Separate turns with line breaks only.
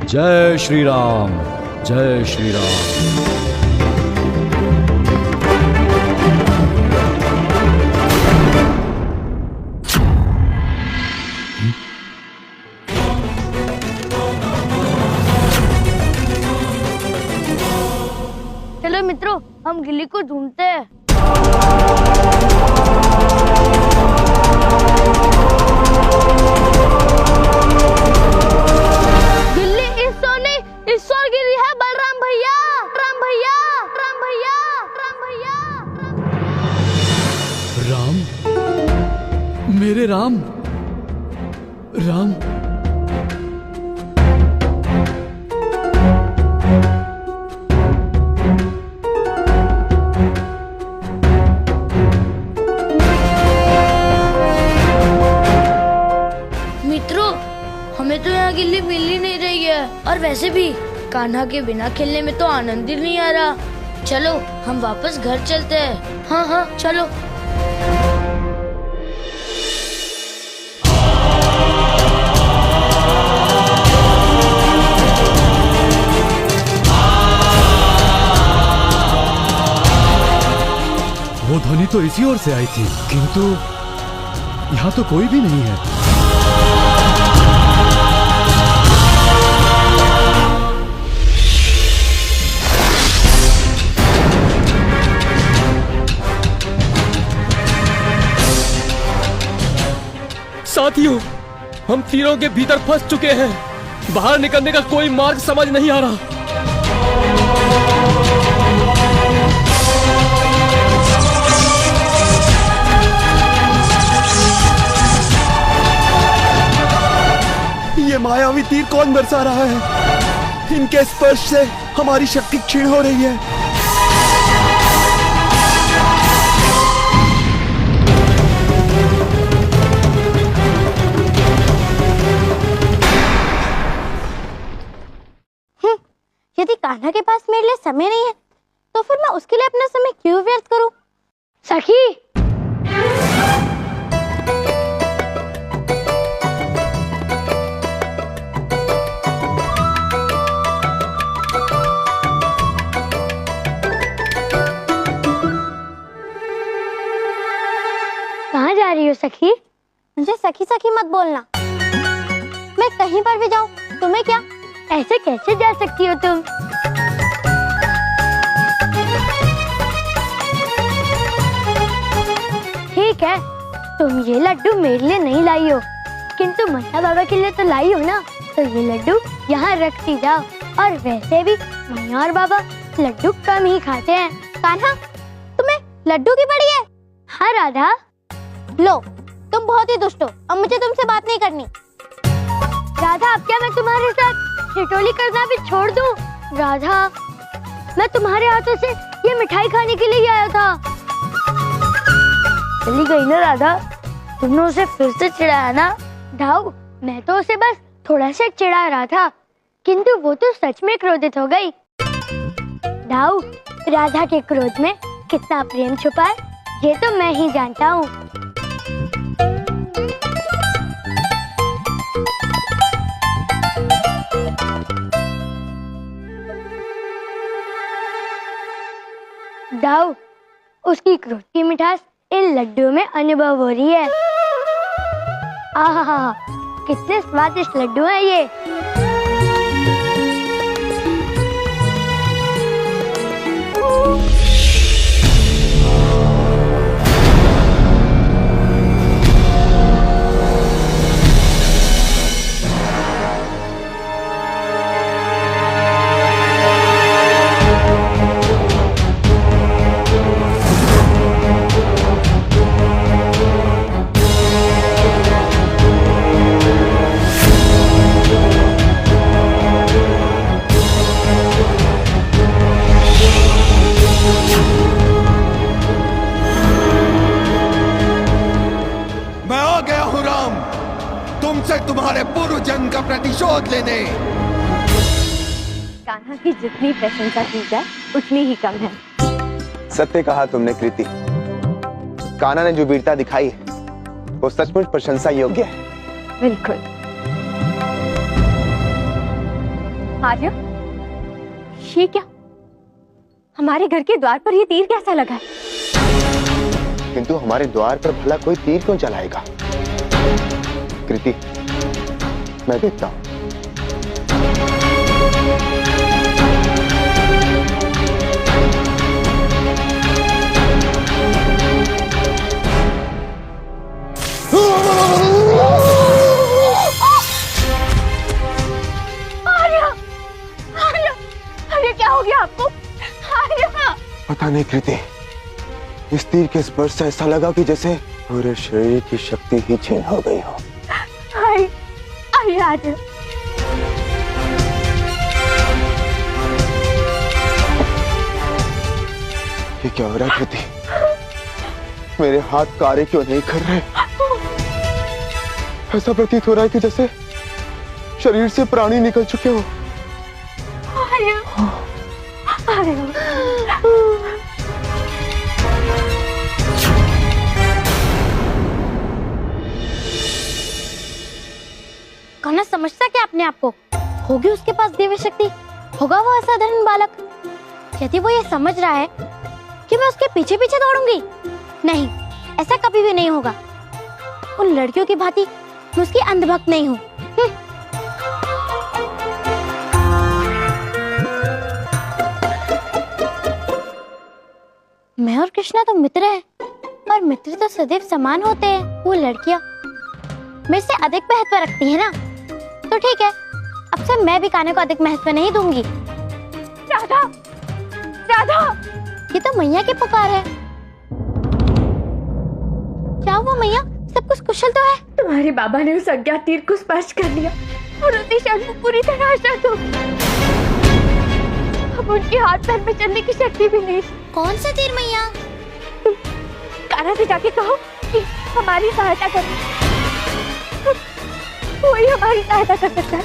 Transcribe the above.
जय श्री राम, जय श्री राम।
चलो मित्रों, हम गिल्ली को ढूंढते हैं। गिल्ली इस ओर गिरी है। बलराम भैया, राम भैया, राम भैया, राम भैया,
राम, मेरे राम, राम।
हमें तो यहाँ गिल्ली मिल ही नहीं रही है, और वैसे भी कान्हा के बिना खेलने में तो आनंद ही नहीं आ रहा। चलो हम वापस घर चलते हैं। हाँ हाँ चलो।
वो ध्वनि तो इसी ओर से आई थी, किंतु यहाँ तो कोई भी नहीं है।
साथियों, हम तीरों के भीतर फंस चुके हैं। बाहर निकलने का कोई मार्ग समझ नहीं आ रहा।
ये मायावी तीर कौन बरसा रहा है? इनके स्पर्श से हमारी शक्ति क्षीण हो रही है।
यदि कान्हा के पास मेरे लिए समय नहीं है, तो फिर मैं उसके लिए अपना समय क्यों व्यर्थ करूं? सखी, कहाँ जा रही हो सखी? मुझे सखी सखी मत बोलना। मैं कहीं पर भी जाऊं, तुम्हें क्या? ऐसे कैसे जा सकती हो तुम? ठीक है, तुम ये लड्डू मेरे लिए नहीं लाई हो, किंतु मैया बाबा के लिए तो लाई हो ना। तो ये लड्डू यहाँ रखती जाओ। और वैसे भी मैया और बाबा लड्डू कम ही खाते हैं। कान्हा, तुम्हें लड्डू की पड़ी है? हाँ राधा। लो, तुम बहुत ही दुष्ट हो। अब मुझे तुमसे बात नहीं करनी। राधा, अब क्या मैं तुम्हारे साथ ठिठोली करना भी छोड़ दूं? राधा, मैं तुम्हारे हाथों से ये मिठाई खाने के लिए आया था। चली गई ना राधा? तुमने उसे फिर से चिढ़ाया ना? दाऊ, मैं तो उसे बस थोड़ा सा चिढ़ा रहा था, किंतु वो तो सच में क्रोधित हो गई। दाऊ, राधा के क्रोध में कितना प्रेम छुपा है, ये तो मैं ही जानता हूँ। दाऊ, उसकी क्रोध की मिठास इन लड्डुओं में अनुभव हो रही है। आहा, कितने स्वादिष्ट लड्डू हैं ये।
तुम्हारे पूर्व जन्म का प्रतिशोध लेने।
कान्हा की जितनी प्रशंसा की जाए उतनी ही कम है।
सत्य कहा तुमने कृति। कान्हा ने जो वीरता दिखाई वो सचमुच प्रशंसा योग्य है।
बिल्कुल। आर्य, ये क्या? हमारे घर के द्वार पर ये तीर कैसा लगा है?
किंतु हमारे द्वार पर भला कोई तीर क्यों चलाएगा? कृति, मैं देखता हूं।
क्या हो गया आपको?
पता नहीं कृति, इस तीर के स्पर्श से ऐसा लगा कि जैसे पूरे शरीर की शक्ति ही छीन हो गई हो।
आइए आर्य।
ये क्या हो रहा है कृति? मेरे हाथ कार्य क्यों नहीं कर रहे? ऐसा प्रतीत हो रहा है कि जैसे शरीर से प्राणी निकल चुके हो।
कौन समझता क्या अपने आप को? होगी उसके पास दिव्य शक्ति, होगा वो असाधारण बालक। यदि वो ये समझ रहा है कि मैं उसके पीछे पीछे दौड़ूंगी, नहीं, ऐसा कभी भी नहीं होगा। उन लड़कियों की भांति मैं उसकी अंधभक्त नहीं हूँ। मैं और कृष्णा तो मित्र हैं, और मित्र तो सदैव समान होते हैं। वो लड़कियां मेरे से अधिक महत्व रखती है ना, तो ठीक है, अब से मैं भी कान्हा को अधिक महत्व नहीं दूंगी। राधा, राधा, ये तो मैया की पुकार है। क्या हुआ मैया, सब कुछ कुशल तो है?
तुम्हारे बाबा ने उस अज्ञात तीर को स्पर्श कर लिया और उस दिशा में पूरी तरह आशा हो। अब उनके हाथ पैर में चलने की शक्ति भी नहीं।
कौन सा तीर मैया?
कान्हा से जाके कहो कि हमारी सहायता करे, कोई हमारी सहायता कर सकता है।